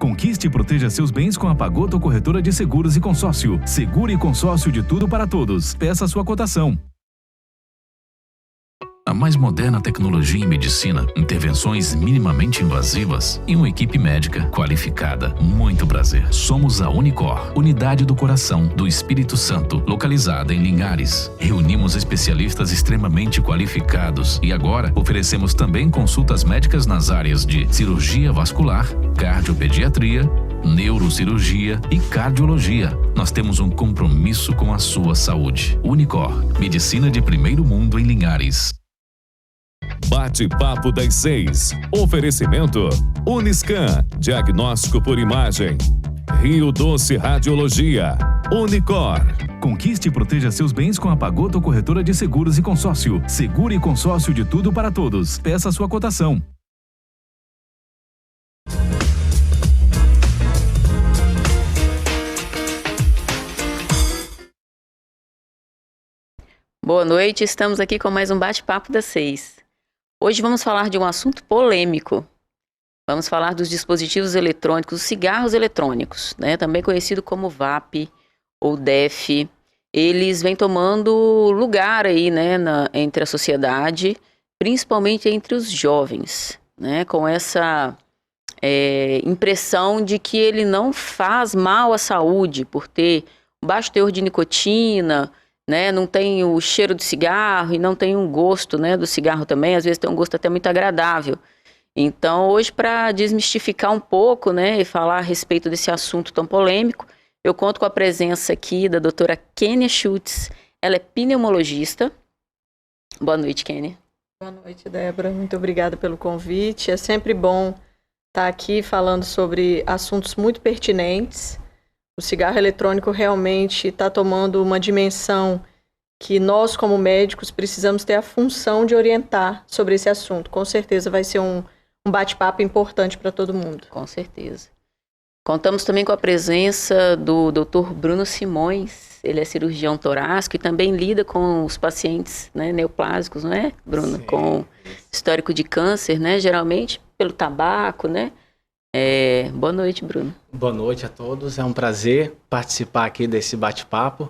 Conquiste e proteja seus bens com a Pagoto Corretora de Seguros e Consórcio. Seguro e consórcio de tudo para todos. Peça sua cotação. A mais moderna tecnologia em medicina, intervenções minimamente invasivas e uma equipe médica qualificada. Muito prazer. Somos a Unicor, Unidade do Coração do Espírito Santo, localizada em Linhares. Reunimos especialistas extremamente qualificados e agora oferecemos também consultas médicas nas áreas de cirurgia vascular, cardiopediatria, neurocirurgia e cardiologia. Nós temos um compromisso com a sua saúde. Unicor, medicina de primeiro mundo em Linhares. Bate-papo das 6. Oferecimento Uniscan, diagnóstico por imagem. Rio Doce Radiologia. Unicor. Conquiste e proteja seus bens com a Pagoto Corretora de Seguros e Consórcio. Seguro e consórcio de tudo para todos. Peça sua cotação. Boa noite, estamos aqui com mais um Bate-Papo das 6. Hoje vamos falar de um assunto polêmico. Vamos falar dos dispositivos eletrônicos, os cigarros eletrônicos, né? Também conhecido como vape ou DEF. Eles vêm tomando lugar aí, né, entre a sociedade, principalmente entre os jovens, né? Com essa impressão de que ele não faz mal à saúde por ter baixo teor de nicotina, né, não tem o cheiro do cigarro e não tem um gosto, né, do cigarro também, às vezes tem um gosto até muito agradável. Então, hoje, para desmistificar um pouco, né, e falar a respeito desse assunto tão polêmico, eu conto com a presença aqui da doutora Kênia Schultz. Ela é pneumologista. Boa noite, Kênia. Boa noite, Débora. Muito obrigada pelo convite. É sempre bom estar aqui falando sobre assuntos muito pertinentes. O cigarro eletrônico realmente está tomando uma dimensão que nós, como médicos, precisamos ter a função de orientar sobre esse assunto. Com certeza vai ser um bate-papo importante para todo mundo. Com certeza. Contamos também com a presença do Dr. Bruno Simões. Ele é cirurgião torácico e também lida com os pacientes, né, neoplásicos, não é, Bruno? Sim. Com histórico de câncer, né? Geralmente pelo tabaco, né? Boa noite, Bruno. Boa noite a todos. É um prazer participar aqui desse bate-papo.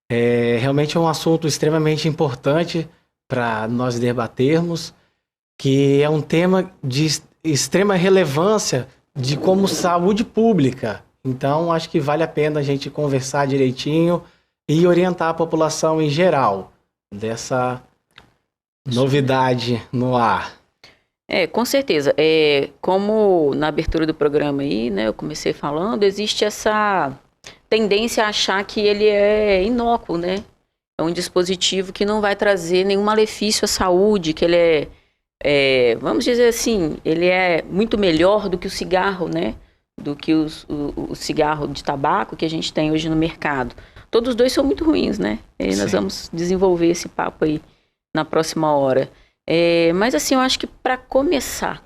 Realmente é um assunto extremamente importante para nós debatermos, que é um tema de extrema relevância de como saúde pública. Então, acho que vale a pena a gente conversar direitinho e orientar a população em geral dessa novidade no ar. Com certeza. Como na abertura do programa aí, né, eu comecei falando, existe essa tendência a achar que ele é inócuo, né? É um dispositivo que não vai trazer nenhum malefício à saúde, que ele vamos dizer assim, ele é muito melhor do que o cigarro, né? Do que o cigarro de tabaco que a gente tem hoje no mercado. Todos os dois são muito ruins, né? E nós vamos desenvolver esse papo aí na próxima hora. Mas assim, eu acho que para começar,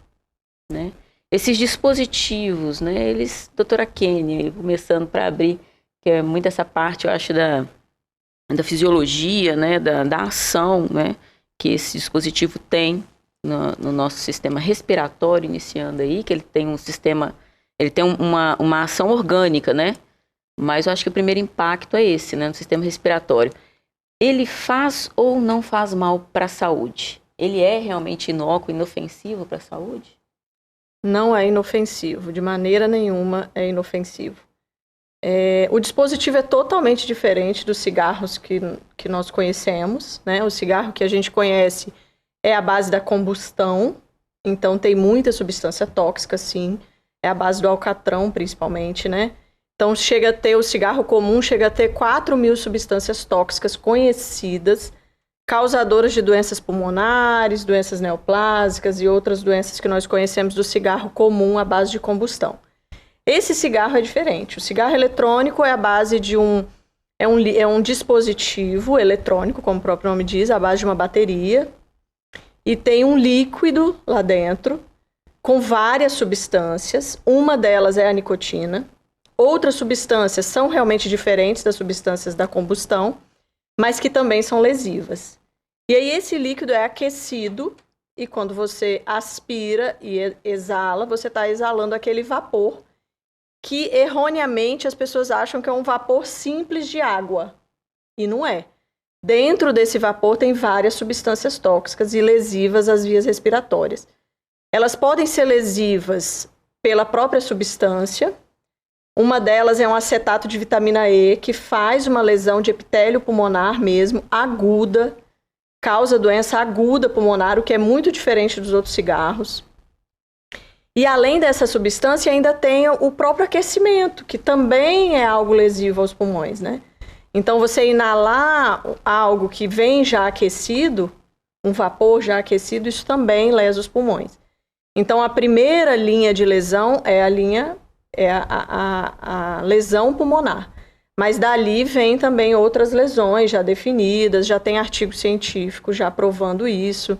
né, esses dispositivos, né, eles, doutora Kênia, começando para abrir, que é muito essa parte, eu acho, da fisiologia, né, da ação, né, que esse dispositivo tem no nosso sistema respiratório, iniciando aí, que ele tem um sistema, ele tem uma ação orgânica, né, mas eu acho que o primeiro impacto é esse, né, no sistema respiratório. Ele faz ou não faz mal para a saúde? Ele é realmente inócuo, inofensivo para a saúde? Não é inofensivo, de maneira nenhuma é inofensivo. O dispositivo é totalmente diferente dos cigarros que nós conhecemos, né? O cigarro que a gente conhece é a base da combustão, então tem muita substância tóxica, sim. É a base do alcatrão, principalmente, né? Então chega a ter, o cigarro comum chega a ter 4.000 substâncias tóxicas conhecidas, causadoras de doenças pulmonares, doenças neoplásicas e outras doenças que nós conhecemos do cigarro comum à base de combustão. Esse cigarro é diferente. O cigarro eletrônico é a base de um dispositivo eletrônico, como o próprio nome diz, à base de uma bateria, e tem um líquido lá dentro com várias substâncias. Uma delas é a nicotina. Outras substâncias são realmente diferentes das substâncias da combustão, mas que também são lesivas. E aí esse líquido é aquecido e quando você aspira e exala, você está exalando aquele vapor que erroneamente as pessoas acham que é um vapor simples de água. E não é. Dentro desse vapor tem várias substâncias tóxicas e lesivas às vias respiratórias. Elas podem ser lesivas pela própria substância. Uma delas é um acetato de vitamina E, que faz uma lesão de epitélio pulmonar mesmo, aguda, causa doença aguda pulmonar, o que é muito diferente dos outros cigarros. E além dessa substância, ainda tem o próprio aquecimento, que também é algo lesivo aos pulmões, né? Então, você inalar algo que vem já aquecido, um vapor já aquecido, isso também lesa os pulmões. Então, a primeira linha de lesão é a lesão pulmonar. Mas dali vem também outras lesões já definidas, já tem artigo científico já provando isso.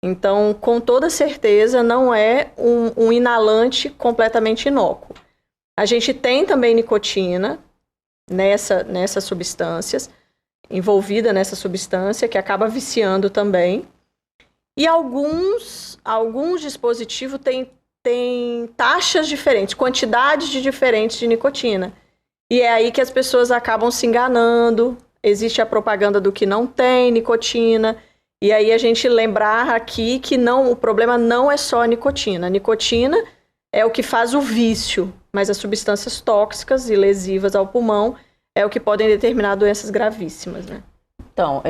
Então, com toda certeza, não é um inalante completamente inócuo. A gente tem também nicotina nessas substâncias, envolvida nessa substância, que acaba viciando também. E alguns dispositivos têm taxas diferentes, quantidades diferentes de nicotina. E é aí que as pessoas acabam se enganando. Existe a propaganda do que não tem nicotina. E aí a gente lembrar aqui que o problema não é só a nicotina. A nicotina é o que faz o vício, mas as substâncias tóxicas e lesivas ao pulmão é o que podem determinar doenças gravíssimas, né? Então,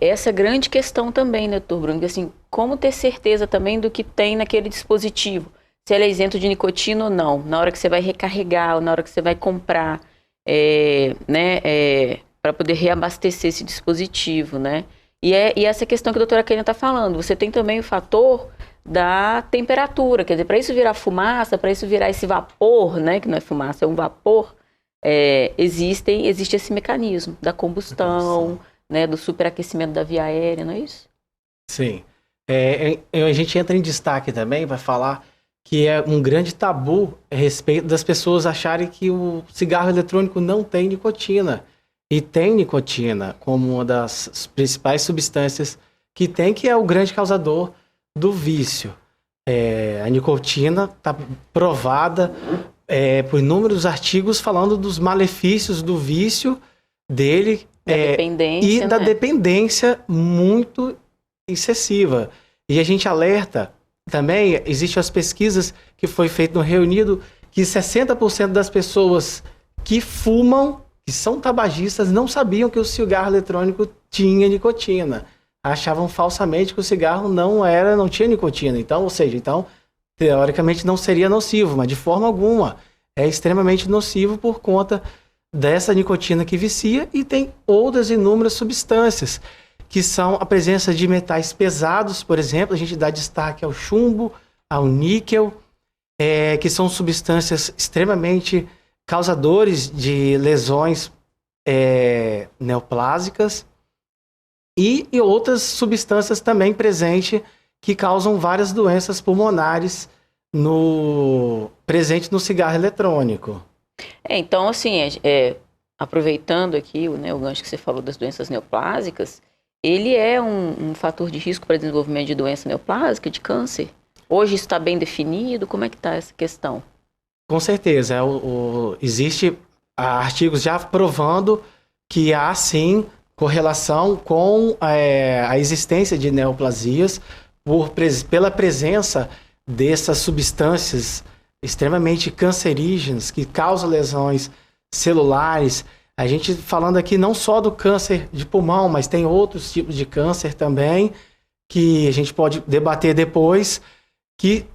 essa grande questão também, né, doutor Bruno? Assim, como ter certeza também do que tem naquele dispositivo? Se ele é isento de nicotina ou não, na hora que você vai recarregar, ou na hora que você vai comprar, para poder reabastecer esse dispositivo, né? E essa questão que a doutora Kênia está falando, você tem também o fator da temperatura, quer dizer, para isso virar fumaça, para isso virar esse vapor, né, que não é fumaça, é um vapor, existe esse mecanismo da combustão, né, do superaquecimento da via aérea, não é isso? Sim. A gente entra em destaque também, vai falar que é um grande tabu a respeito das pessoas acharem que o cigarro eletrônico não tem nicotina. E tem nicotina como uma das principais substâncias que tem, que é o grande causador do vício. A nicotina está provada por inúmeros artigos falando dos malefícios do vício dele dependência, da dependência muito excessiva. E a gente alerta também, existem as pesquisas que foi feito no Reino Unido, que 60% das pessoas que fumam, que são tabagistas, não sabiam que o cigarro eletrônico tinha nicotina. Achavam falsamente que o cigarro não tinha nicotina. Então, teoricamente não seria nocivo, mas de forma alguma é extremamente nocivo por conta dessa nicotina que vicia, e tem outras inúmeras substâncias, que são a presença de metais pesados, por exemplo, a gente dá destaque ao chumbo, ao níquel, que são substâncias extremamente causadores de lesões neoplásicas, e outras substâncias também presentes que causam várias doenças pulmonares presente no cigarro eletrônico. Então, assim, aproveitando aqui o gancho que você falou das doenças neoplásicas, ele é um fator de risco para desenvolvimento de doença neoplásica, de câncer? Hoje isso está bem definido? Como é que está essa questão? Com certeza. Existe artigos já provando que há, sim, correlação com a existência de neoplasias pela presença dessas substâncias extremamente cancerígenas que causam lesões celulares. A gente falando aqui não só do câncer de pulmão, mas tem outros tipos de câncer também, que a gente pode debater depois, que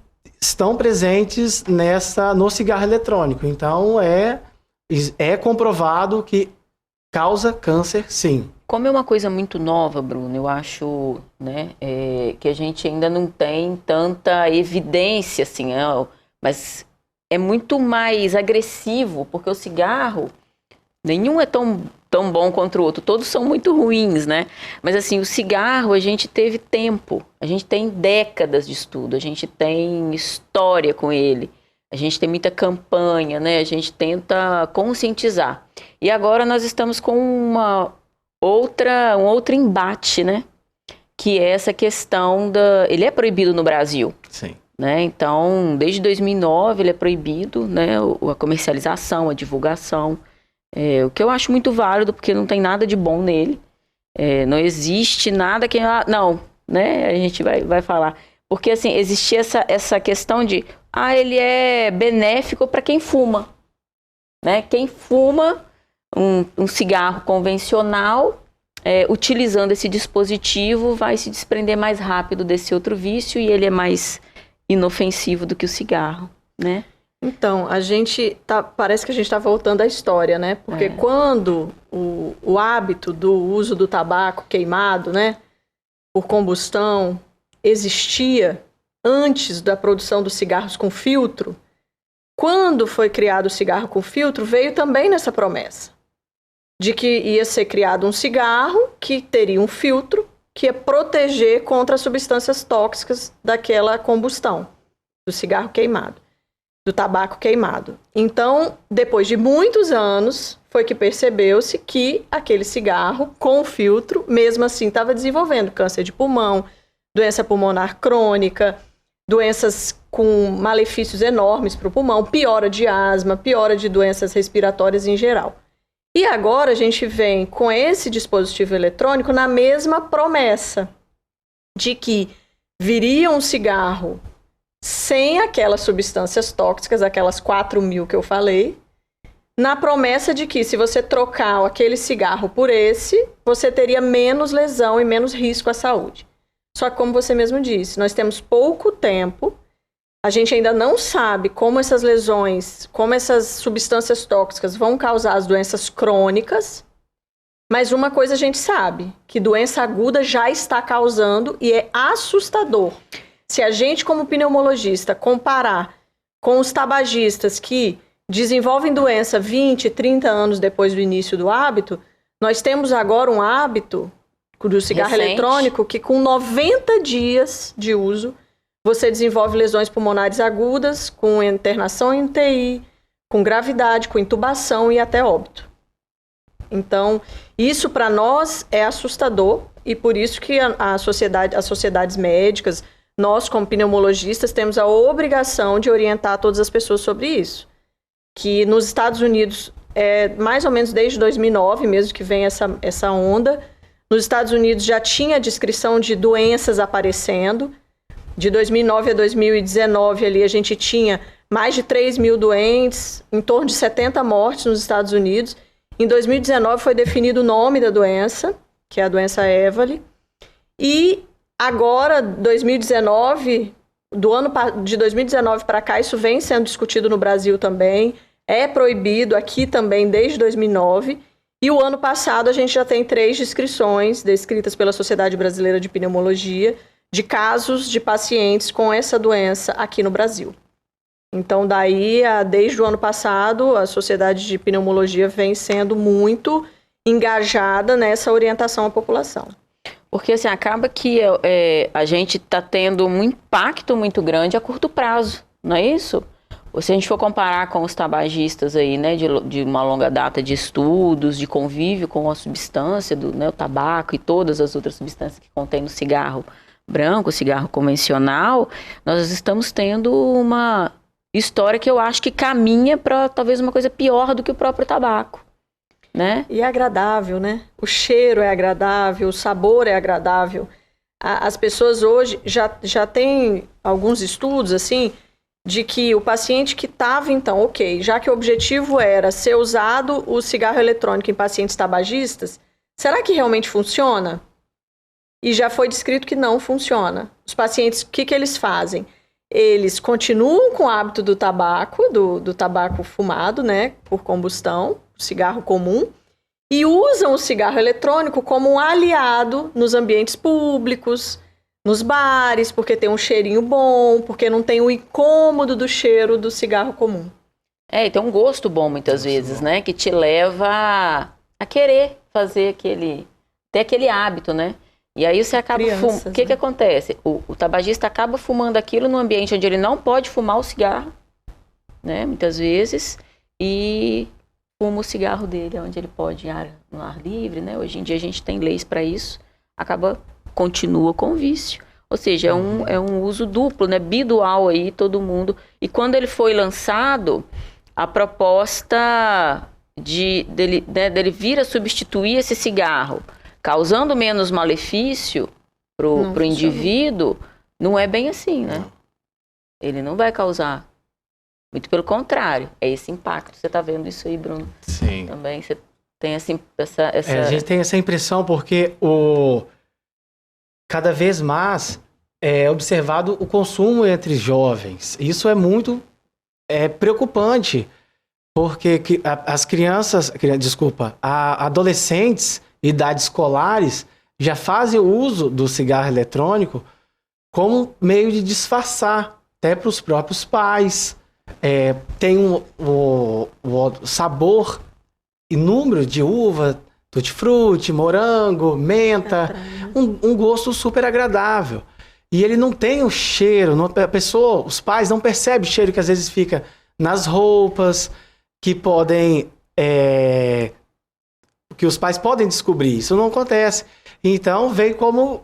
estão presentes no cigarro eletrônico. Então, é comprovado que causa câncer, sim. Como é uma coisa muito nova, Bruno, eu acho, né, que a gente ainda não tem tanta evidência, assim, mas é muito mais agressivo, porque o cigarro, nenhum é tão bom contra o outro, todos são muito ruins, né? Mas assim, o cigarro, a gente teve tempo, a gente tem décadas de estudo, a gente tem história com ele, a gente tem muita campanha, né? A gente tenta conscientizar. E agora nós estamos com um outro embate, né? Que é essa questão ele é proibido no Brasil. Sim. né? Então, desde 2009 ele é proibido, né? A comercialização, a divulgação, o que eu acho muito válido, porque não tem nada de bom nele. Não existe nada que... não, né? A gente vai falar. Porque, assim, existia essa questão de... ele é benéfico para quem fuma, né? Quem fuma um cigarro convencional, utilizando esse dispositivo, vai se desprender mais rápido desse outro vício e ele é mais inofensivo do que o cigarro, né? Então, parece que a gente está voltando à história, né? Porque quando o hábito do uso do tabaco queimado, né, por combustão, existia antes da produção dos cigarros com filtro, quando foi criado o cigarro com filtro, veio também nessa promessa de que ia ser criado um cigarro que teria um filtro que ia proteger contra as substâncias tóxicas daquela combustão, do cigarro queimado, do tabaco queimado. Então, depois de muitos anos, foi que percebeu-se que aquele cigarro com filtro, mesmo assim, estava desenvolvendo câncer de pulmão, doença pulmonar crônica, doenças com malefícios enormes para o pulmão, piora de asma, piora de doenças respiratórias em geral. E agora a gente vem com esse dispositivo eletrônico na mesma promessa de que viria um cigarro sem aquelas substâncias tóxicas, aquelas 4.000 que eu falei, na promessa de que se você trocar aquele cigarro por esse, você teria menos lesão e menos risco à saúde. Só que, como você mesmo disse, nós temos pouco tempo, a gente ainda não sabe como essas lesões, como essas substâncias tóxicas vão causar as doenças crônicas, mas uma coisa a gente sabe, que doença aguda já está causando e é assustador. Se a gente, como pneumologista, comparar com os tabagistas que desenvolvem doença 20, 30 anos depois do início do hábito, nós temos agora um hábito do cigarro eletrônico que com 90 dias de uso, você desenvolve lesões pulmonares agudas, com internação em UTI, com gravidade, com intubação e até óbito. Então, isso para nós é assustador e por isso que as sociedades médicas, nós como pneumologistas, temos a obrigação de orientar todas as pessoas sobre isso. Que nos Estados Unidos, mais ou menos desde 2009 mesmo que vem essa onda, nos Estados Unidos já tinha descrição de doenças aparecendo. De 2009 a 2019, ali, a gente tinha mais de 3.000 doentes, em torno de 70 mortes nos Estados Unidos. Em 2019 foi definido o nome da doença, que é a doença EVALI. E agora, 2019, de 2019 para cá, isso vem sendo discutido no Brasil também. É proibido aqui também desde 2009. E o ano passado a gente já tem 3 descrições descritas pela Sociedade Brasileira de Pneumologia de casos de pacientes com essa doença aqui no Brasil. Então, daí, desde o ano passado, a Sociedade de Pneumologia vem sendo muito engajada nessa orientação à população. Porque, assim, acaba que a gente está tendo um impacto muito grande a curto prazo, não é isso? Se a gente for comparar com os tabagistas aí, né, de uma longa data de estudos, de convívio com a substância, o tabaco e todas as outras substâncias que contém no cigarro branco, cigarro convencional, nós estamos tendo uma história que eu acho que caminha para talvez uma coisa pior do que o próprio tabaco, né? E é agradável, né? O cheiro é agradável, o sabor é agradável. As pessoas hoje já têm alguns estudos, assim, de que o paciente que estava, então, ok, já que o objetivo era ser usado o cigarro eletrônico em pacientes tabagistas, será que realmente funciona? E já foi descrito que não funciona. Os pacientes, o que eles fazem? Eles continuam com o hábito do tabaco, do tabaco fumado, né, por combustão, cigarro comum, e usam o cigarro eletrônico como um aliado nos ambientes públicos, nos bares, porque tem um cheirinho bom, porque não tem o incômodo do cheiro do cigarro comum. E tem um gosto bom muitas vezes, né, que te leva a querer fazer ter aquele hábito, né? E aí você acaba fumando. O que acontece? O tabagista acaba fumando aquilo num ambiente onde ele não pode fumar o cigarro, né? Muitas vezes, e fuma o cigarro dele onde ele pode ir no ar livre, né? Hoje em dia a gente tem leis para isso. Continua com o vício. Ou seja, é um uso duplo, né? Bidual aí, todo mundo. E quando ele foi lançado, a proposta dele vir a substituir esse cigarro, causando menos malefício pro indivíduo, não é bem assim, né? Não. Ele não vai causar. Muito pelo contrário, é esse impacto. Você está vendo isso aí, Bruno? Sim. Também você tem essa... A gente tem essa impressão porque cada vez mais é observado o consumo entre jovens. Isso é muito preocupante, porque as crianças, adolescentes, idades escolares, já fazem uso do cigarro eletrônico como meio de disfarçar, até para os próprios pais. Tem o sabor inúmero de uva, tutti-frutti, morango, menta, um gosto super agradável. E ele não tem o cheiro, os pais não percebem o cheiro que às vezes fica nas roupas, que os pais podem descobrir. Isso não acontece. Então veio como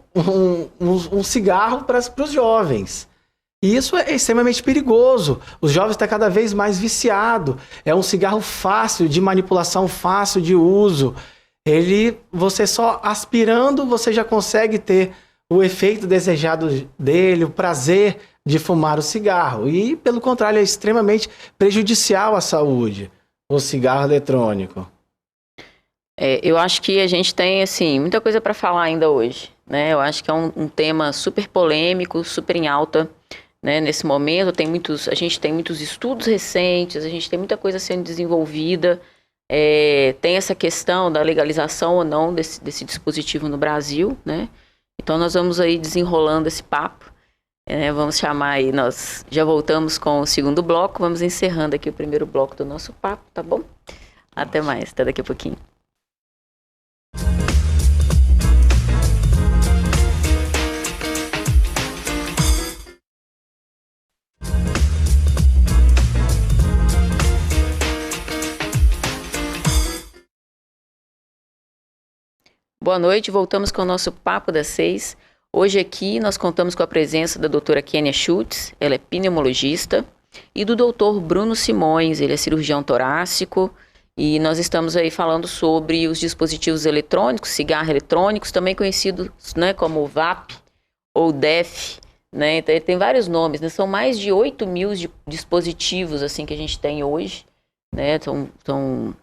um cigarro para os jovens. E isso é extremamente perigoso. Os jovens estão cada vez mais viciados. É um cigarro fácil de manipulação, fácil de uso. Você só aspirando, você já consegue ter o efeito desejado dele, o prazer de fumar o cigarro. E, pelo contrário, é extremamente prejudicial à saúde, o cigarro eletrônico. Eu acho que a gente tem, assim, muita coisa para falar ainda hoje, né? Eu acho que é um tema super polêmico, super em alta, né? Nesse momento, a gente tem muitos estudos recentes, a gente tem muita coisa sendo desenvolvida. Tem essa questão da legalização ou não desse dispositivo no Brasil, né? Então nós vamos aí desenrolando esse papo, vamos chamar aí, nós já voltamos com o segundo bloco, vamos encerrando aqui o primeiro bloco do nosso papo, tá bom? Até mais, até daqui a pouquinho. Boa noite, voltamos com o nosso Papo das 6. Hoje aqui nós contamos com a presença da doutora Kênia Schultz, ela é pneumologista, e do doutor Bruno Simões, ele é cirurgião torácico, e nós estamos aí falando sobre os dispositivos eletrônicos, cigarros eletrônicos, também conhecidos, né, como VAP ou DEF, né, então, tem vários nomes, né, são mais de 8 mil dispositivos assim, que a gente tem hoje, né, são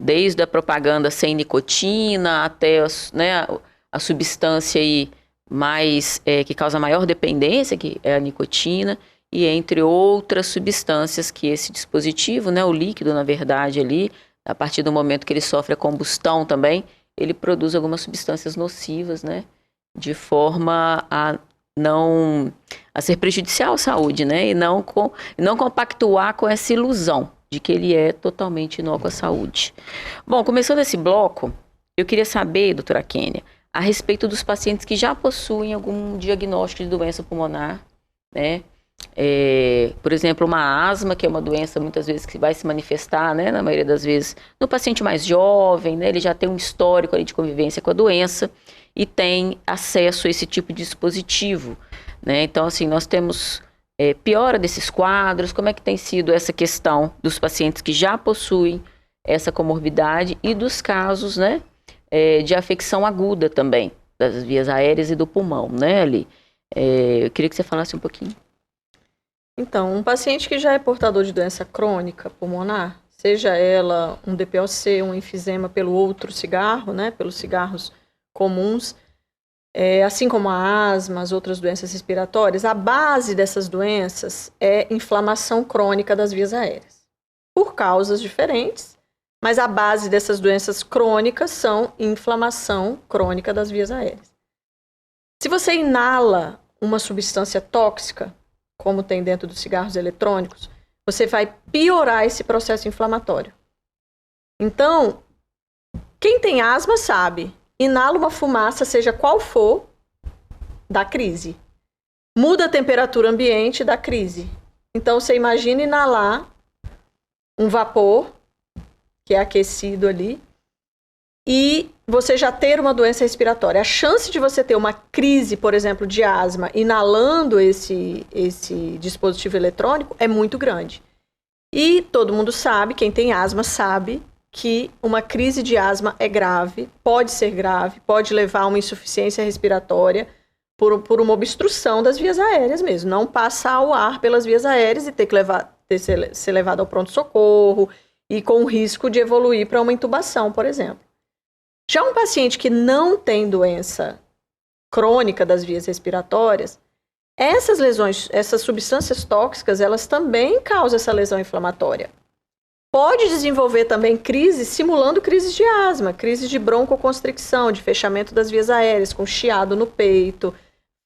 desde a propaganda sem nicotina até a substância aí mais, que causa maior dependência, que é a nicotina, e entre outras substâncias que esse dispositivo, né, o líquido, na verdade, ali, a partir do momento que ele sofre a combustão também, ele produz algumas substâncias nocivas, né, de forma a ser prejudicial à saúde, né, e não compactuar com essa ilusão de que ele é totalmente inócuo à saúde. Bom, começando esse bloco, eu queria saber, doutora Kênia, a respeito dos pacientes que já possuem algum diagnóstico de doença pulmonar, né? Por exemplo, uma asma, que é uma doença muitas vezes que vai se manifestar, né, na maioria das vezes, no paciente mais jovem, né, ele já tem um histórico ali de convivência com a doença e tem acesso a esse tipo de dispositivo, né? Então, assim, nós temos piora desses quadros, como é que tem sido essa questão dos pacientes que já possuem essa comorbidade e dos casos, né, de afecção aguda também, das vias aéreas e do pulmão, né, ali. Eu queria que você falasse um pouquinho. Então, um paciente que já é portador de doença crônica pulmonar, seja ela um DPOC, um enfisema pelo outro cigarro, né, pelos cigarros comuns, assim como a asma, as outras doenças respiratórias, a base dessas doenças é inflamação crônica das vias aéreas. Por causas diferentes, mas a base dessas doenças crônicas são inflamação crônica das vias aéreas. Se você inala uma substância tóxica, como tem dentro dos cigarros eletrônicos, você vai piorar esse processo inflamatório. Então, quem tem asma sabe, inala uma fumaça, seja qual for, dá crise. Muda a temperatura ambiente, dá crise. Então, você imagina inalar um vapor, que é aquecido ali, e você já ter uma doença respiratória. A chance de você ter uma crise, por exemplo, de asma, inalando esse dispositivo eletrônico é muito grande. E todo mundo sabe, quem tem asma sabe, que uma crise de asma é grave, pode ser grave, pode levar a uma insuficiência respiratória por uma obstrução das vias aéreas mesmo. Não passar o ar pelas vias aéreas e ter que ser levado ao pronto-socorro e com o risco de evoluir para uma intubação, por exemplo. Já um paciente que não tem doença crônica das vias respiratórias, essas lesões, essas substâncias tóxicas, elas também causam essa lesão inflamatória. Pode desenvolver também crises, simulando crises de asma, crises de broncoconstricção, de fechamento das vias aéreas, com chiado no peito,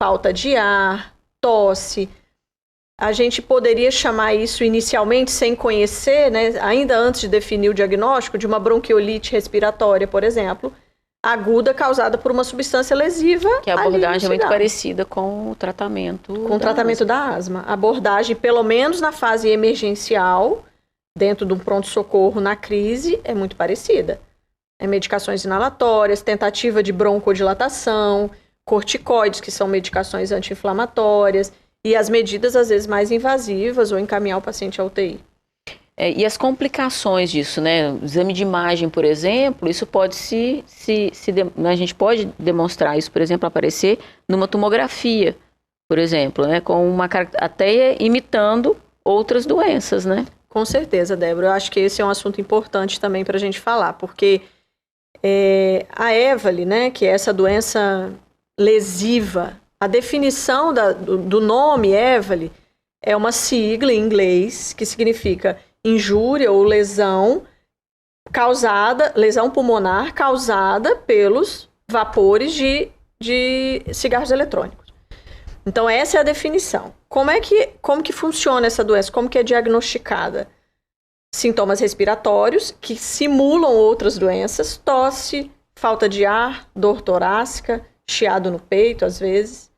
falta de ar, tosse. A gente poderia chamar isso inicialmente, sem conhecer, né, ainda antes de definir o diagnóstico, de uma bronquiolite respiratória, por exemplo, aguda causada por uma substância lesiva. Que a abordagem é muito parecida com o tratamento. Com o tratamento da asma. A abordagem, pelo menos na fase emergencial, dentro de um pronto-socorro na crise, é muito parecida. Medicações inalatórias, tentativa de broncodilatação, corticoides, que são medicações anti-inflamatórias, e as medidas, às vezes, mais invasivas, ou encaminhar o paciente à UTI. E as complicações disso, né? O exame de imagem, por exemplo, isso pode a gente pode demonstrar isso, por exemplo, aparecer numa tomografia, por exemplo, né? Com até imitando outras doenças, né? Com certeza, Débora. Eu acho que esse é um assunto importante também para a gente falar, porque a EVALI, né, que é essa doença lesiva, a definição do nome EVALI é uma sigla em inglês que significa injúria ou lesão pulmonar causada pelos vapores de cigarros eletrônicos. Então, essa é a definição. Como que funciona essa doença? Como que é diagnosticada? Sintomas respiratórios que simulam outras doenças, tosse, falta de ar, dor torácica, chiado no peito, às vezes.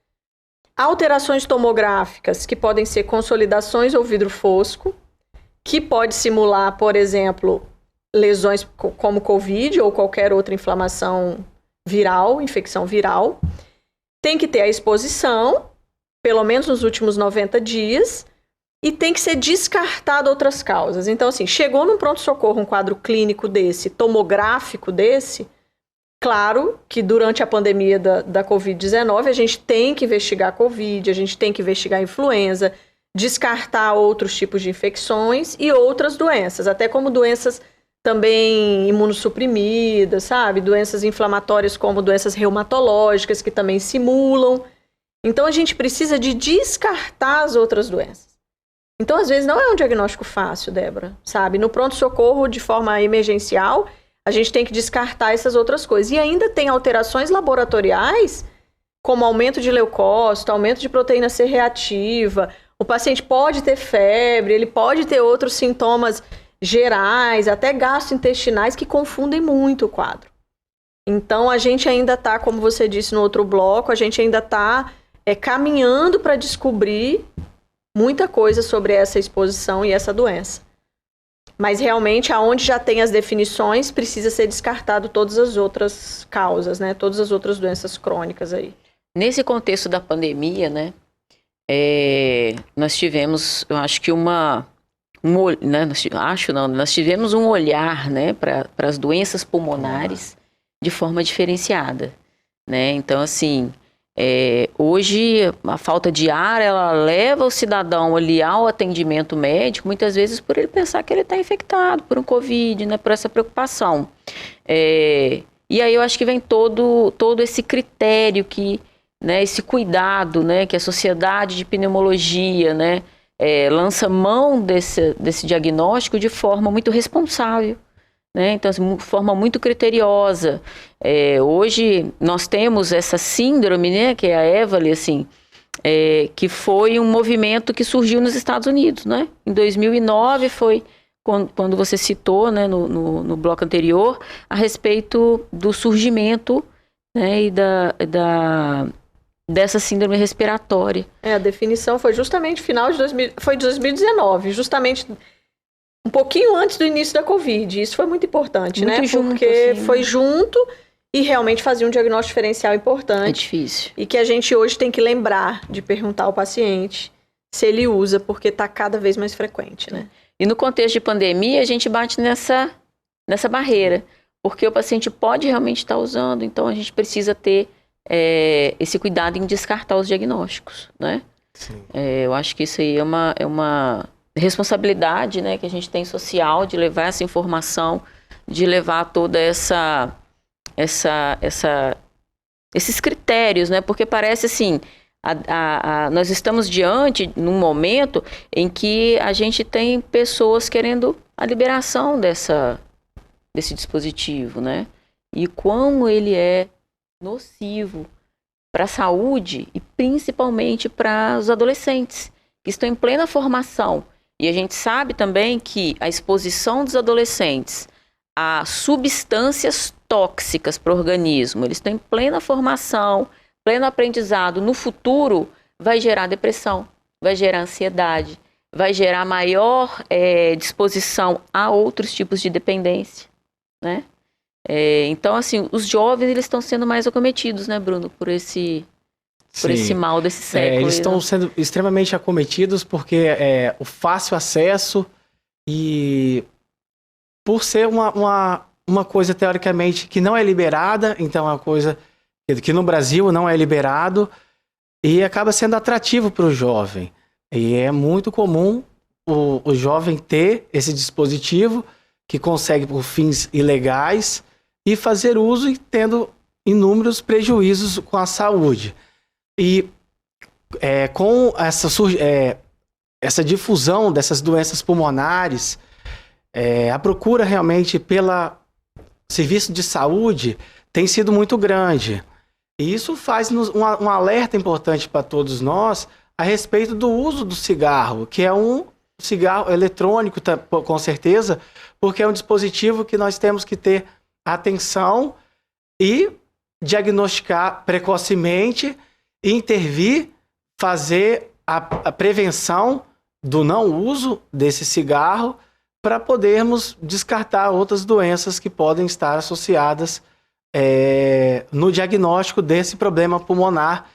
Alterações tomográficas, que podem ser consolidações ou vidro fosco, que pode simular, por exemplo, lesões como Covid ou qualquer outra inflamação viral, infecção viral. Tem que ter a exposição, pelo menos nos últimos 90 dias, e tem que ser descartado outras causas. Então, assim, chegou num pronto-socorro um quadro clínico desse, tomográfico desse, claro que durante a pandemia da Covid-19 a gente tem que investigar a Covid, a gente tem que investigar a influenza, descartar outros tipos de infecções e outras doenças, até como doenças também imunossuprimidas, sabe? Doenças inflamatórias como doenças reumatológicas que também simulam. Então, a gente precisa de descartar as outras doenças. Então, às vezes, não é um diagnóstico fácil, Débora, sabe? No pronto-socorro, de forma emergencial, a gente tem que descartar essas outras coisas. E ainda tem alterações laboratoriais, como aumento de leucócito, aumento de proteína C reativa. O paciente pode ter febre, ele pode ter outros sintomas gerais, até gastrointestinais, que confundem muito o quadro. Então, a gente ainda está, como você disse no outro bloco, a gente ainda está caminhando para descobrir muita coisa sobre essa exposição e essa doença. Mas realmente, aonde já tem as definições, precisa ser descartado todas as outras causas, né? Todas as outras doenças crônicas aí. Nesse contexto da pandemia, né? Nós tivemos, eu acho que nós tivemos um olhar, né, para as doenças pulmonares de forma diferenciada, né? Então, assim, hoje a falta de ar, ela leva o cidadão ali ao atendimento médico, muitas vezes por ele pensar que ele está infectado por um Covid, né, por essa preocupação. E aí eu acho que vem todo esse critério que, né, esse cuidado, né, que a Sociedade de Pneumologia, né, lança mão desse diagnóstico de forma muito responsável, né? Então, assim, de forma muito criteriosa. Hoje nós temos essa síndrome, né, que é a EVALI, assim, que foi um movimento que surgiu nos Estados Unidos, né? Em 2009 foi quando você citou, né, no bloco anterior, a respeito do surgimento, né, e dessa síndrome respiratória. A definição foi justamente final de 2019, justamente um pouquinho antes do início da Covid. Isso foi muito importante, Muito né? junto, Porque assim, foi né? junto e realmente fazia um diagnóstico diferencial É importante. difícil. E que a gente hoje tem que lembrar de perguntar ao paciente se ele usa, porque está cada vez mais frequente, né? E no contexto de pandemia, a gente bate nessa barreira, porque o paciente pode realmente estar usando, então a gente precisa ter esse cuidado em descartar os diagnósticos, né? Sim. Eu acho que isso aí é uma responsabilidade, né, que a gente tem social de levar essa informação, de levar toda esses critérios, né? Porque parece assim, nós estamos diante num momento em que a gente tem pessoas querendo a liberação desse dispositivo, né? E como ele é nocivo para a saúde e principalmente para os adolescentes que estão em plena formação. E a gente sabe também que a exposição dos adolescentes a substâncias tóxicas para o organismo, eles estão em plena formação, pleno aprendizado, no futuro vai gerar depressão, vai gerar ansiedade, vai gerar maior disposição a outros tipos de dependência, né? Então, assim, os jovens eles estão sendo mais acometidos, né, Bruno, por esse mal desse século. Eles estão sendo extremamente acometidos porque o fácil acesso e por ser uma coisa teoricamente que não é liberada, então é uma coisa que no Brasil não é liberado e acaba sendo atrativo para o jovem. E é muito comum o jovem ter esse dispositivo que consegue por fins ilegais e fazer uso e tendo inúmeros prejuízos com a saúde. E com essa difusão dessas doenças pulmonares, a procura realmente pelo serviço de saúde tem sido muito grande. E isso faz um alerta importante para todos nós a respeito do uso do cigarro, que é um cigarro eletrônico, com certeza, porque é um dispositivo que nós temos que ter atenção e diagnosticar precocemente, intervir, fazer a prevenção do não uso desse cigarro para podermos descartar outras doenças que podem estar associadas no diagnóstico desse problema pulmonar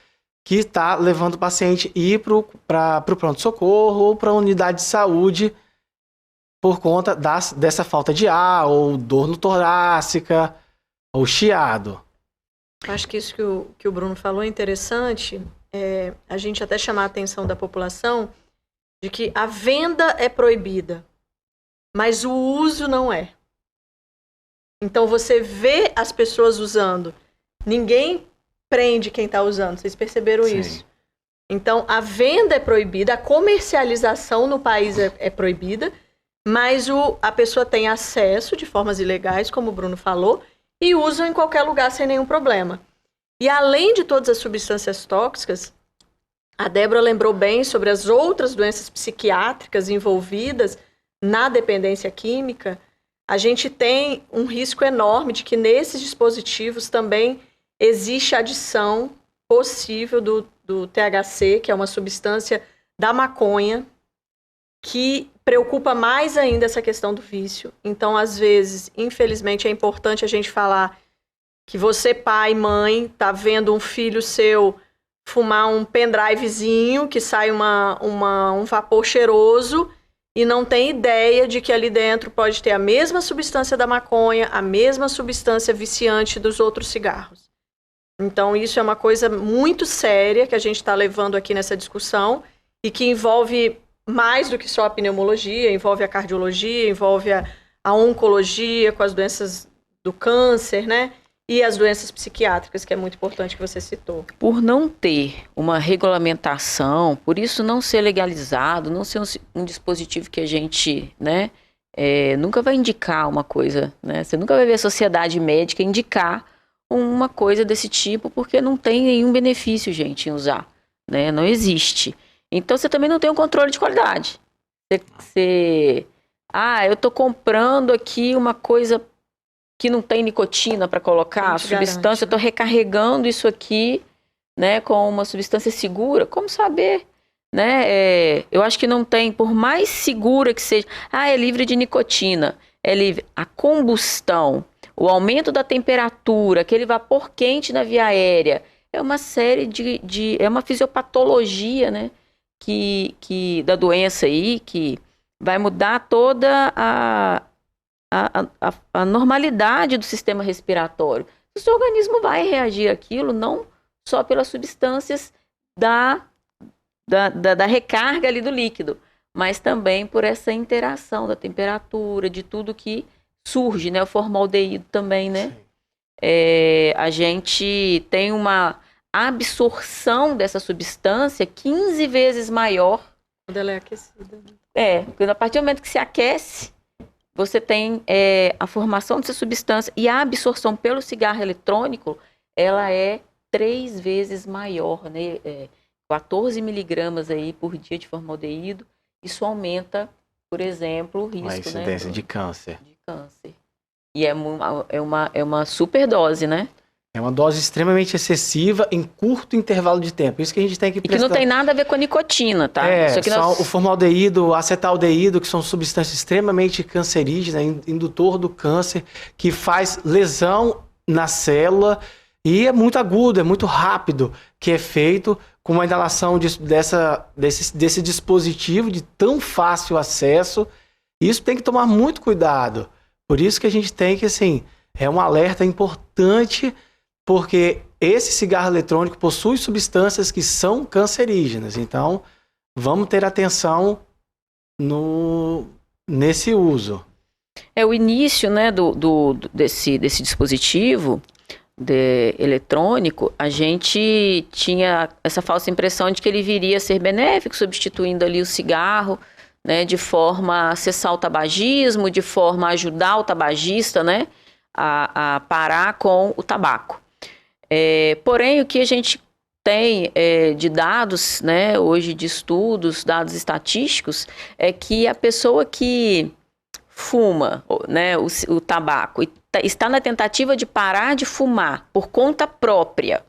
que está levando o paciente a ir para o pronto-socorro ou para a unidade de saúde por conta dessa falta de ar, ou dor no torácica, ou chiado. Acho que isso que o Bruno falou é interessante, a gente até chamar a atenção da população de que a venda é proibida, mas o uso não é. Então você vê as pessoas usando, ninguém prende quem está usando, vocês perceberam Sim. isso? Então a venda é proibida, a comercialização no país é proibida, mas a pessoa tem acesso de formas ilegais, como o Bruno falou, e usam em qualquer lugar sem nenhum problema. E além de todas as substâncias tóxicas, a Débora lembrou bem sobre as outras doenças psiquiátricas envolvidas na dependência química. A gente tem um risco enorme de que nesses dispositivos também existe adição possível do THC, que é uma substância da maconha, que preocupa mais ainda essa questão do vício. Então, às vezes, infelizmente, é importante a gente falar que você, pai, mãe, tá vendo um filho seu fumar um pendrivezinho que sai um vapor cheiroso e não tem ideia de que ali dentro pode ter a mesma substância da maconha, a mesma substância viciante dos outros cigarros. Então, isso é uma coisa muito séria que a gente está levando aqui nessa discussão e que envolve mais do que só a pneumologia, envolve a cardiologia, envolve a oncologia com as doenças do câncer, né? E as doenças psiquiátricas, que é muito importante que você citou. Por não ter uma regulamentação, por isso não ser legalizado, não ser um dispositivo que a gente, né, nunca vai indicar uma coisa, né? Você nunca vai ver a sociedade médica indicar uma coisa desse tipo, porque não tem nenhum benefício, gente, em usar, né? Não existe. Então, você também não tem um controle de qualidade. Eu tô comprando aqui uma coisa que não tem nicotina para colocar, a substância, eu tô recarregando isso aqui, né, com uma substância segura. Como saber? né? Eu acho que não tem, por mais segura que seja, é livre de nicotina, é livre. A combustão, o aumento da temperatura, aquele vapor quente na via aérea, é uma série é uma fisiopatologia, né? Que da doença aí, que vai mudar toda a normalidade do sistema respiratório. O seu organismo vai reagir àquilo não só pelas substâncias da recarga ali do líquido, mas também por essa interação da temperatura, de tudo que surge, né? O formaldeído também, né? A gente tem uma absorção dessa substância 15 vezes maior. Quando ela é aquecida. Porque a partir do momento que se aquece, você tem a formação dessa substância e a absorção pelo cigarro eletrônico, ela é 3 vezes maior, né? 14 miligramas aí por dia de formaldeído. Isso aumenta, por exemplo, o risco, a incidência, né, de câncer. E é uma super dose, né? É uma dose extremamente excessiva em curto intervalo de tempo. Isso que a gente tem que prestar... E que não tem nada a ver com a nicotina, tá? Isso aqui o formaldeído, o acetaldeído, que são substâncias extremamente cancerígenas, indutor do câncer, que faz lesão na célula e é muito agudo, é muito rápido, que é feito com uma inalação desse dispositivo de tão fácil acesso. Isso tem que tomar muito cuidado. Por isso que a gente tem que, assim, é um alerta importante, porque esse cigarro eletrônico possui substâncias que são cancerígenas. Então, vamos ter atenção nesse uso. O início, né, desse dispositivo eletrônico, a gente tinha essa falsa impressão de que ele viria a ser benéfico, substituindo ali o cigarro, né, de forma a cessar o tabagismo, de forma a ajudar o tabagista, né, a parar com o tabaco. Porém, o que a gente tem de dados, né, hoje de estudos, dados estatísticos, é que a pessoa que fuma, né, o tabaco e está na tentativa de parar de fumar por conta própria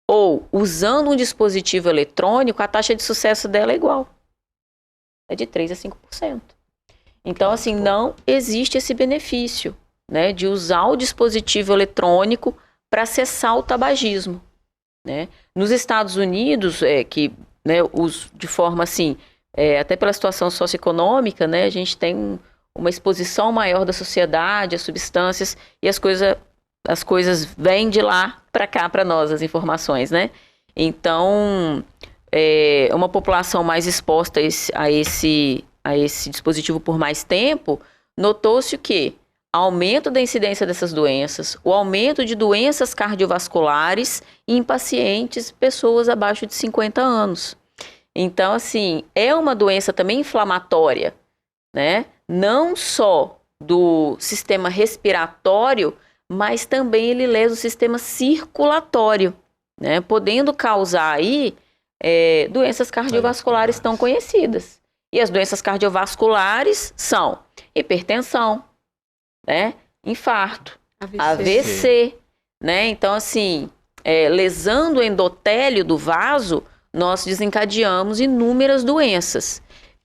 ou usando um dispositivo eletrônico, a taxa de sucesso dela é igual. É de 3% a 5%. Então, assim, não existe esse benefício, né, de usar o dispositivo eletrônico para cessar o tabagismo, né? Nos Estados Unidos, né, de forma assim, até pela situação socioeconômica, né, a gente tem uma exposição maior da sociedade, as substâncias, e as coisas vêm de lá para cá, para nós, as informações, né? Então, uma população mais exposta a esse dispositivo por mais tempo, notou-se o quê? Aumento da incidência dessas doenças, o aumento de doenças cardiovasculares em pacientes, pessoas abaixo de 50 anos. Então, assim, é uma doença também inflamatória, né? Não só do sistema respiratório, mas também ele lesa o sistema circulatório, né? Podendo causar aí doenças cardiovasculares tão conhecidas. E as doenças cardiovasculares são hipertensão, né? Infarto, AVC, né? Então, assim, lesando o endotélio do vaso, nós desencadeamos inúmeras doenças.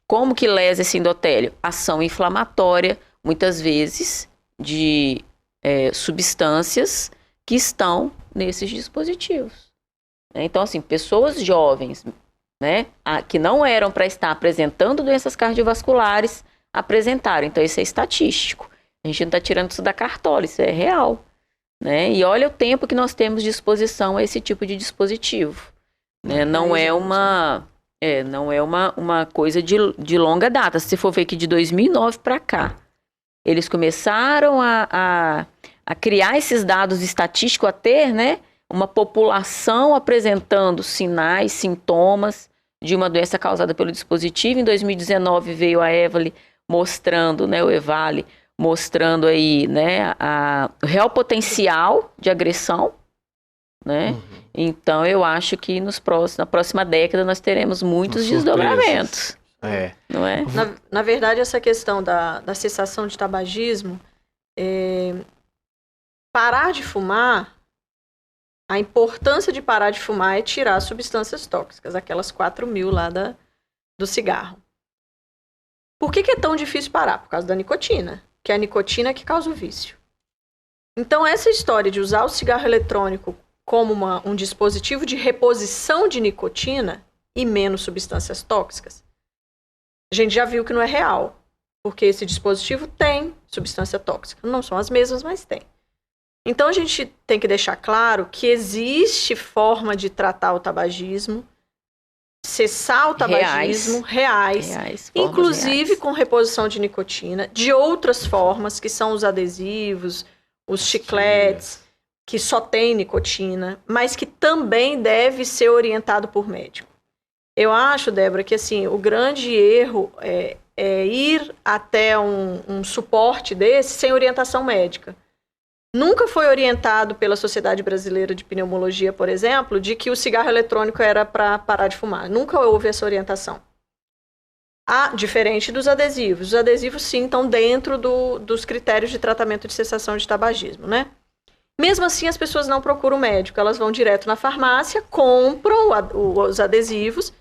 Como que lesa esse endotélio? Ação inflamatória, muitas vezes, de substâncias que estão nesses dispositivos. Então, assim, pessoas jovens, né, que não eram para estar apresentando doenças cardiovasculares, apresentaram. Então, isso é estatístico. A gente não está tirando isso da cartola, isso é real, né? E olha o tempo que nós temos de exposição a esse tipo de dispositivo, né? Não é uma coisa de longa data. Se você for ver que de 2009 para cá, eles começaram a criar esses dados estatísticos, a ter, né, uma população apresentando sinais, sintomas de uma doença causada pelo dispositivo. Em 2019 veio a Evali mostrando, né, o Evali, mostrando aí, né, o real potencial de agressão, né? Uhum. Então, eu acho que na próxima década nós teremos muitos desdobramentos. Não é? Na verdade, essa questão da cessação de tabagismo, parar de fumar, a importância de parar de fumar é tirar as substâncias tóxicas, aquelas 4.000 lá do cigarro. Por que é tão difícil parar? Por causa da nicotina, que é a nicotina que causa o vício. Então, essa história de usar o cigarro eletrônico como um dispositivo de reposição de nicotina e menos substâncias tóxicas, a gente já viu que não é real, porque esse dispositivo tem substância tóxica. Não são as mesmas, mas tem. Então, a gente tem que deixar claro que existe forma de tratar o tabagismo, cessar o tabagismo reais, inclusive reais, com reposição de nicotina, de outras formas, que são os adesivos, os chicletes, que só tem nicotina, mas que também deve ser orientado por médico. Eu acho, Débora, que assim, o grande erro é ir até um suporte desse sem orientação médica. Nunca foi orientado pela Sociedade Brasileira de Pneumologia, por exemplo, de que o cigarro eletrônico era para parar de fumar. Nunca houve essa orientação. Diferente dos adesivos. Os adesivos, sim, estão dentro dos critérios de tratamento de cessação de tabagismo, né? Mesmo assim, as pessoas não procuram médico. Elas vão direto na farmácia, compram os adesivos,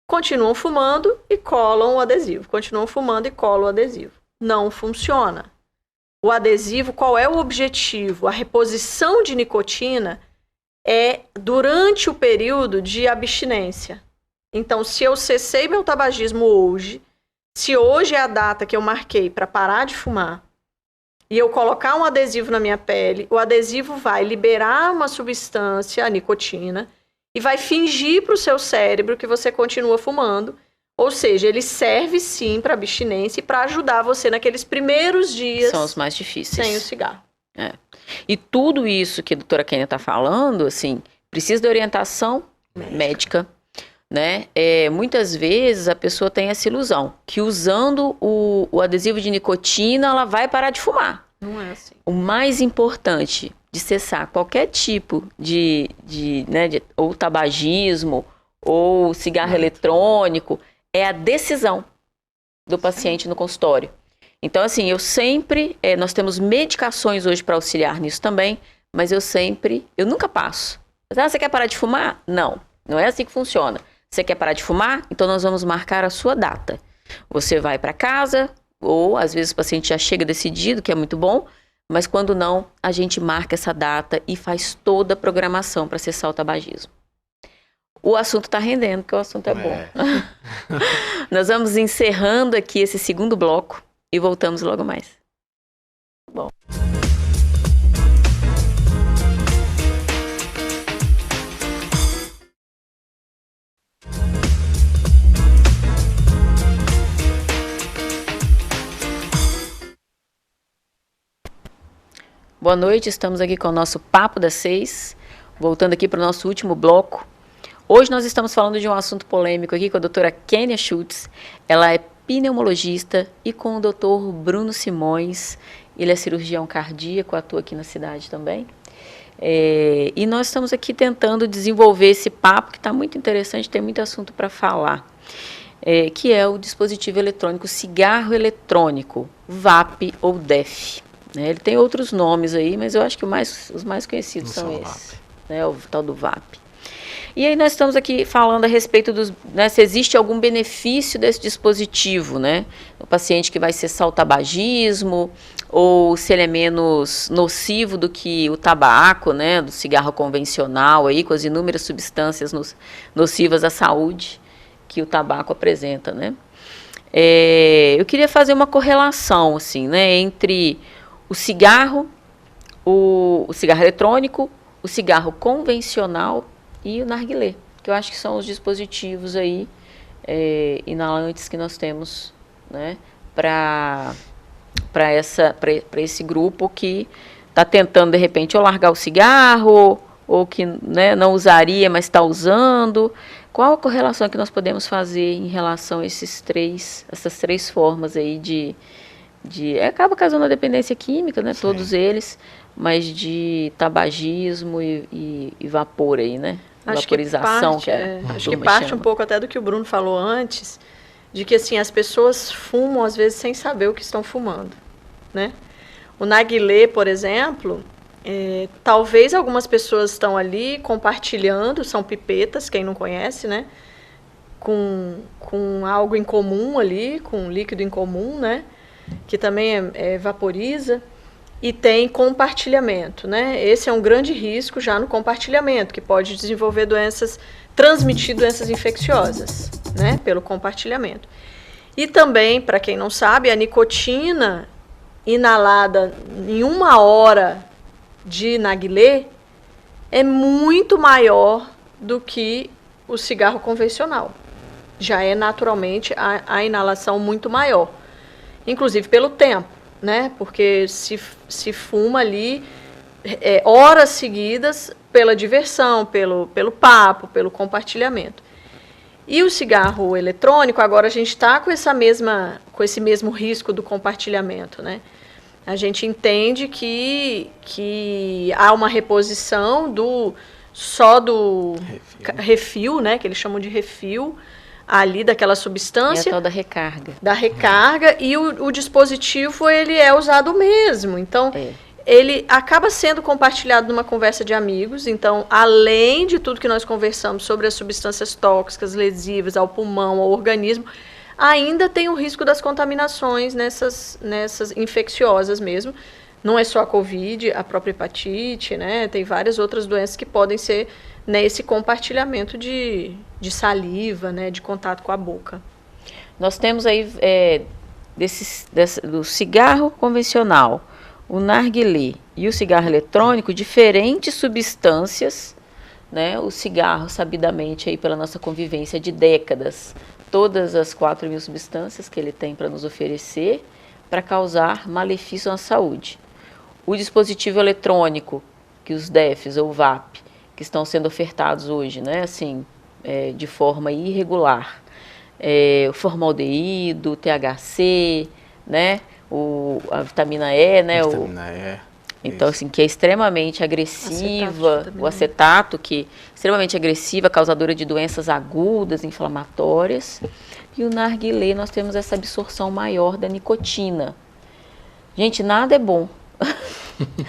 continuam fumando e colam o adesivo. Continuam fumando e colam o adesivo. Não funciona. O adesivo, qual é o objetivo? A reposição de nicotina é durante o período de abstinência. Então, se eu cessei meu tabagismo hoje, se hoje é a data que eu marquei para parar de fumar, e eu colocar um adesivo na minha pele, o adesivo vai liberar uma substância, a nicotina, e vai fingir para o seu cérebro que você continua fumando. Ou seja, ele serve sim para abstinência e para ajudar você naqueles primeiros dias. São os mais difíceis. Sem o cigarro. E tudo isso que a doutora Kênia está falando, assim, precisa de orientação médica, né? Muitas vezes a pessoa tem essa ilusão, que usando o adesivo de nicotina, ela vai parar de fumar. Não é assim. O mais importante de cessar qualquer tipo de ou tabagismo, ou cigarro eletrônico, é a decisão do paciente no consultório. Então, assim, nós temos medicações hoje para auxiliar nisso também, mas eu nunca passo. Você quer parar de fumar? Não é assim que funciona. Você quer parar de fumar? Então nós vamos marcar a sua data. Você vai para casa, ou às vezes o paciente já chega decidido, que é muito bom, mas quando não, a gente marca essa data e faz toda a programação para cessar o tabagismo. O assunto está rendendo, porque o assunto é bom. Nós vamos encerrando aqui esse segundo bloco e voltamos logo mais. Bom. Boa noite, estamos aqui com o nosso Papo das 6, voltando aqui para o nosso último bloco. Hoje nós estamos falando de um assunto polêmico aqui com a doutora Kênia Schultz. Ela é pneumologista, e com o doutor Bruno Simões. Ele é cirurgião cardíaco, atua aqui na cidade também. E nós estamos aqui tentando desenvolver esse papo que está muito interessante, tem muito assunto para falar. Que é o dispositivo eletrônico, cigarro eletrônico, VAP ou DEF. Ele tem outros nomes aí, mas eu acho que os mais conhecidos são esses. O tal do VAP. E aí nós estamos aqui falando a respeito se existe algum benefício desse dispositivo, né? O paciente que vai cessar o tabagismo, ou se ele é menos nocivo do que o tabaco, né? Do cigarro convencional, aí, com as inúmeras substâncias nocivas à saúde que o tabaco apresenta, né? Eu queria fazer uma correlação, assim, né? Entre o cigarro eletrônico, o cigarro convencional e o narguilé, que eu acho que são os dispositivos aí inalantes que nós temos, né, para esse grupo que está tentando, de repente, ou largar o cigarro, ou que, né, não usaria, mas está usando. Qual a correlação que nós podemos fazer em relação a essas três formas aí acaba causando a dependência química, né, todos eles, mas de tabagismo e vapor aí, né? Vaporização, acho que parte um pouco até do que o Bruno falou antes, de que assim, as pessoas fumam às vezes sem saber o que estão fumando, né? O narguilé, por exemplo, talvez algumas pessoas estão ali compartilhando, são pipetas, quem não conhece, né? com algo em comum ali, com um líquido em comum, né? Que também vaporiza. E tem compartilhamento, né? Esse é um grande risco já no compartilhamento, que pode desenvolver transmitir doenças infecciosas, né? Pelo compartilhamento. E também, para quem não sabe, a nicotina inalada em 1 hora de narguilé é muito maior do que o cigarro convencional. Já é naturalmente a inalação muito maior, inclusive pelo tempo, né? Porque se fuma ali horas seguidas pela diversão, pelo papo, pelo compartilhamento. E o cigarro eletrônico, agora a gente está com esse mesmo risco do compartilhamento, né? A gente entende que há uma reposição só do refil, né? Que eles chamam de refil, ali daquela substância. E a tal da recarga. Da recarga, e o dispositivo ele é usado mesmo. Então, ele acaba sendo compartilhado numa conversa de amigos. Então, além de tudo que nós conversamos sobre as substâncias tóxicas, lesivas ao pulmão, ao organismo, ainda tem o risco das contaminações nessas infecciosas mesmo. Não é só a Covid, a própria hepatite, né? Tem várias outras doenças que podem ser nesse compartilhamento de saliva, né? De contato com a boca. Nós temos aí do cigarro convencional, o narguilé e o cigarro eletrônico, diferentes substâncias, né? O cigarro, sabidamente, aí pela nossa convivência de décadas, todas as 4.000 substâncias que ele tem para nos oferecer para causar malefício à saúde. O dispositivo eletrônico, que os DEFs ou VAP, que estão sendo ofertados hoje, né, assim, de forma irregular, o formaldeído, o THC, né, a vitamina E, né, então, assim, que é extremamente agressiva, o acetato, que é extremamente agressiva, causadora de doenças agudas, inflamatórias. E o narguilé, nós temos essa absorção maior da nicotina. Gente, nada é bom.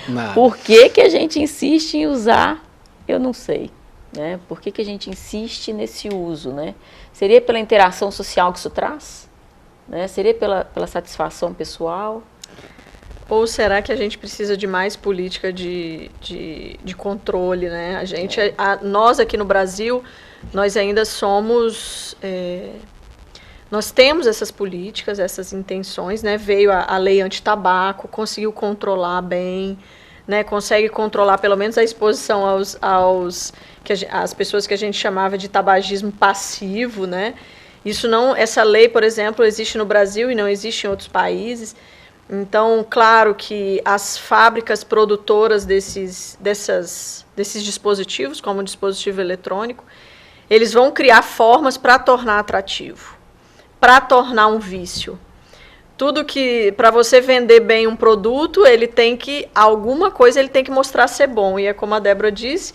Nada. Por que a gente insiste em usar? Eu não sei. Né? Por que a gente insiste nesse uso? Né? Seria pela interação social que isso traz? Né? Seria pela satisfação pessoal? Ou será que a gente precisa de mais política de controle, né? Nós aqui no Brasil, nós ainda somos... nós temos essas políticas, essas intenções, né? Veio a lei anti-tabaco, conseguiu controlar bem, né? Consegue controlar pelo menos a exposição às pessoas que a gente chamava de tabagismo passivo, né? Essa lei, por exemplo, existe no Brasil e não existe em outros países. Então, claro que as fábricas produtoras desses dispositivos, como o dispositivo eletrônico, eles vão criar formas para tornar atrativo, para tornar um vício. Tudo que, para você vender bem um produto, alguma coisa ele tem que mostrar ser bom. E é como a Débora disse,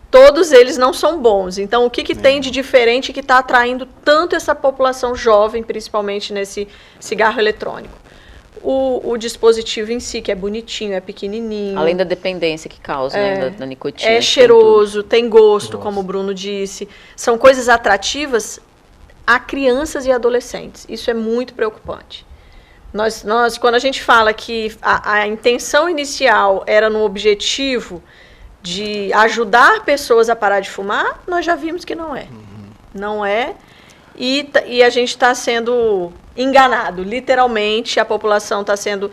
todos eles não são bons. Então, o que tem de diferente que está atraindo tanto essa população jovem, principalmente nesse cigarro eletrônico? O dispositivo em si, que é bonitinho, é pequenininho. Além da dependência que causa, né, da nicotina. É cheiroso, tem gosto, como o Bruno disse. São coisas atrativas a crianças e adolescentes. Isso é muito preocupante. Quando a gente fala que a intenção inicial era no objetivo de ajudar pessoas a parar de fumar, nós já vimos que não é. Não é. E a gente está sendo enganado. Literalmente, a população está sendo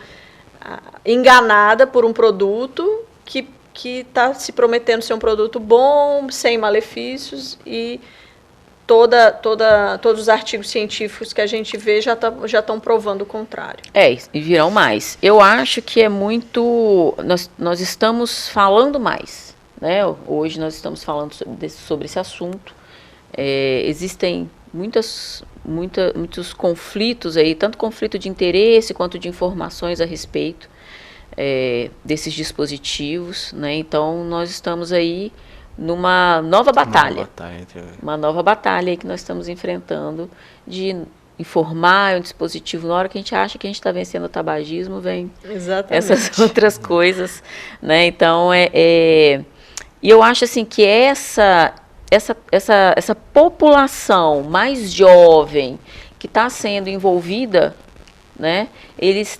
enganada por um produto que está se prometendo ser um produto bom, sem malefícios, e todos os artigos científicos que a gente vê já estão provando o contrário. E virão mais. Eu acho que é muito... Nós estamos falando mais, né? Hoje nós estamos falando sobre esse assunto. Existem muitos conflitos aí, tanto conflito de interesse quanto de informações a respeito desses dispositivos, né? Então, nós estamos aí numa nova batalha. Uma nova batalha aí que nós estamos enfrentando de informar um dispositivo. Na hora que a gente acha que a gente está vencendo o tabagismo, vem essas outras coisas, né? Então, e eu acho assim que essa população mais jovem que está sendo envolvida, né, eles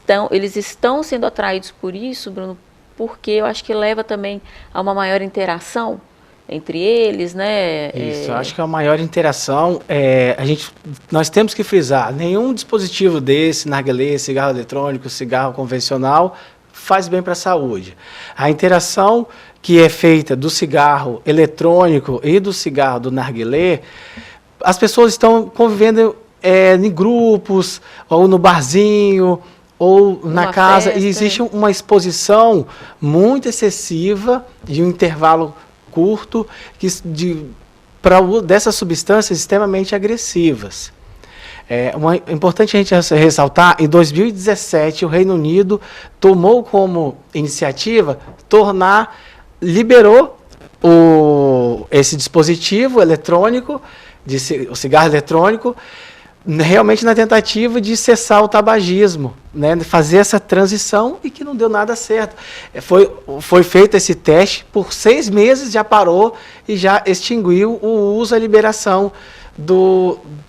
estão sendo atraídos por isso, Bruno, porque eu acho que leva também a uma maior interação entre eles, né? Isso, eu acho que a maior interação, nós temos que frisar, nenhum dispositivo desse, narguilé, cigarro eletrônico, cigarro convencional, faz bem para a saúde. A interação que é feita do cigarro eletrônico e do cigarro do narguilé, as pessoas estão convivendo em grupos, ou no barzinho, ou na casa, festa, e existe uma exposição muito excessiva de um intervalo curto dessas substâncias extremamente agressivas. É importante a gente ressaltar, em 2017, o Reino Unido tomou como iniciativa liberou esse dispositivo eletrônico, o cigarro eletrônico, realmente na tentativa de cessar o tabagismo, né, de fazer essa transição, e que não deu nada certo. Foi feito esse teste, por 6 meses já parou e já extinguiu o uso, a liberação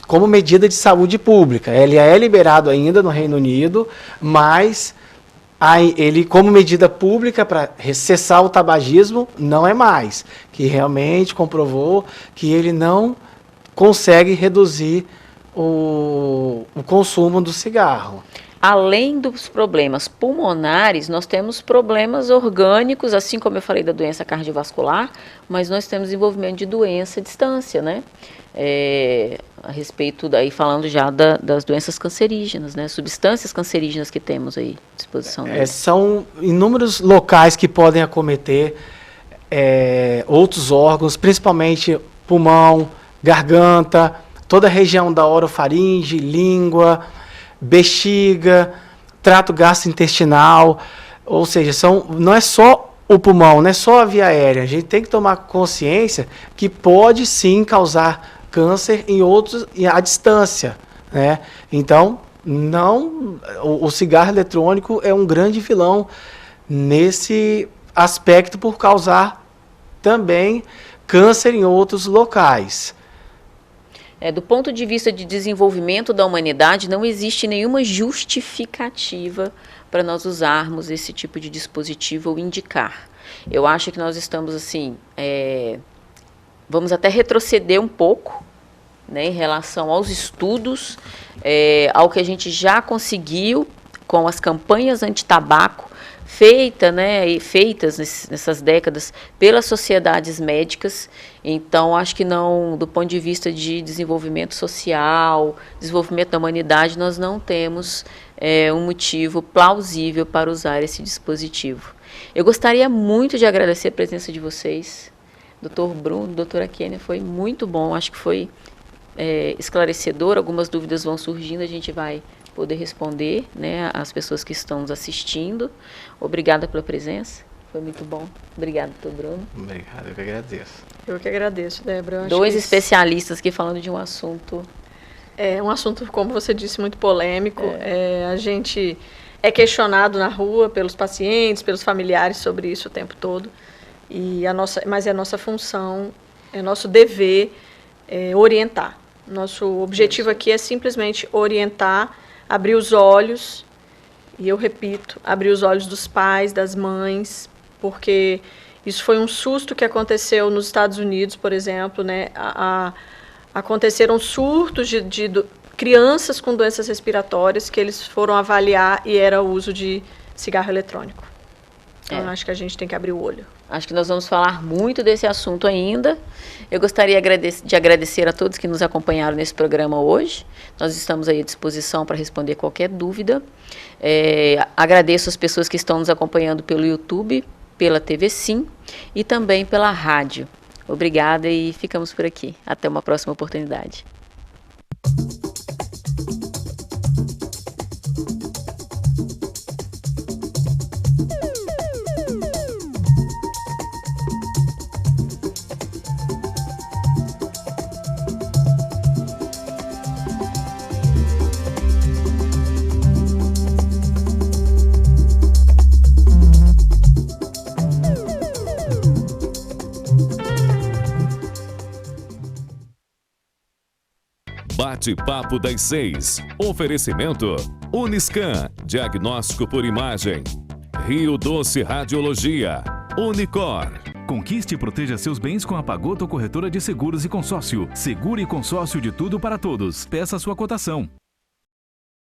como medida de saúde pública. Ele é liberado ainda no Reino Unido, mas ele, como medida pública para cessar o tabagismo, não é mais, que realmente comprovou que ele não consegue reduzir o consumo do cigarro. Além dos problemas pulmonares, nós temos problemas orgânicos, assim como eu falei da doença cardiovascular, mas nós temos desenvolvimento de doença à distância, né? A respeito daí, falando já das doenças cancerígenas, né? Substâncias cancerígenas que temos aí à disposição. São inúmeros locais que podem acometer outros órgãos, principalmente pulmão, garganta, toda a região da orofaringe, língua, bexiga, trato gastrointestinal, ou seja, não é só o pulmão, não é só a via aérea. A gente tem que tomar consciência que pode sim causar câncer em outros à distância, né? Então, o cigarro eletrônico é um grande vilão nesse aspecto, por causar também câncer em outros locais. Do ponto de vista de desenvolvimento da humanidade, não existe nenhuma justificativa para nós usarmos esse tipo de dispositivo ou indicar. Eu acho que nós estamos, assim, vamos até retroceder um pouco, né, em relação aos estudos, ao que a gente já conseguiu com as campanhas anti-tabaco, feitas nessas décadas pelas sociedades médicas. Então, acho que não, do ponto de vista de desenvolvimento social, desenvolvimento da humanidade, nós não temos um motivo plausível para usar esse dispositivo. Eu gostaria muito de agradecer a presença de vocês, doutor Bruno, doutora Kênia, foi muito bom, acho que foi esclarecedor, algumas dúvidas vão surgindo, a gente vai poder responder, né, às pessoas que estão nos assistindo. Obrigada pela presença, foi muito bom. Obrigada, doutor Bruno. Obrigado, eu que agradeço. Eu que agradeço, Débora. Dois especialistas aqui falando de um assunto... um assunto, como você disse, muito polêmico. A gente é questionado na rua pelos pacientes, pelos familiares sobre isso o tempo todo. Mas é nossa função, é nosso dever orientar. Nosso objetivo aqui é simplesmente orientar, abrir os olhos, e eu repito, abrir os olhos dos pais, das mães, porque isso foi um susto que aconteceu nos Estados Unidos, por exemplo, né? Aconteceram surtos de crianças com doenças respiratórias que eles foram avaliar e era o uso de cigarro eletrônico. Então, acho que a gente tem que abrir o olho. Acho que nós vamos falar muito desse assunto ainda. Eu gostaria de agradecer a todos que nos acompanharam nesse programa hoje. Nós estamos aí à disposição para responder qualquer dúvida. Agradeço as pessoas que estão nos acompanhando pelo YouTube, pela TV Sim e também pela rádio. Obrigada e ficamos por aqui. Até uma próxima oportunidade. Bate-Papo das 6. Oferecimento Uniscan, diagnóstico por imagem. Rio Doce Radiologia. Unicor. Conquiste e proteja seus bens com a Pagoto Corretora de Seguros e Consórcio. Seguro e consórcio de tudo para todos. Peça sua cotação.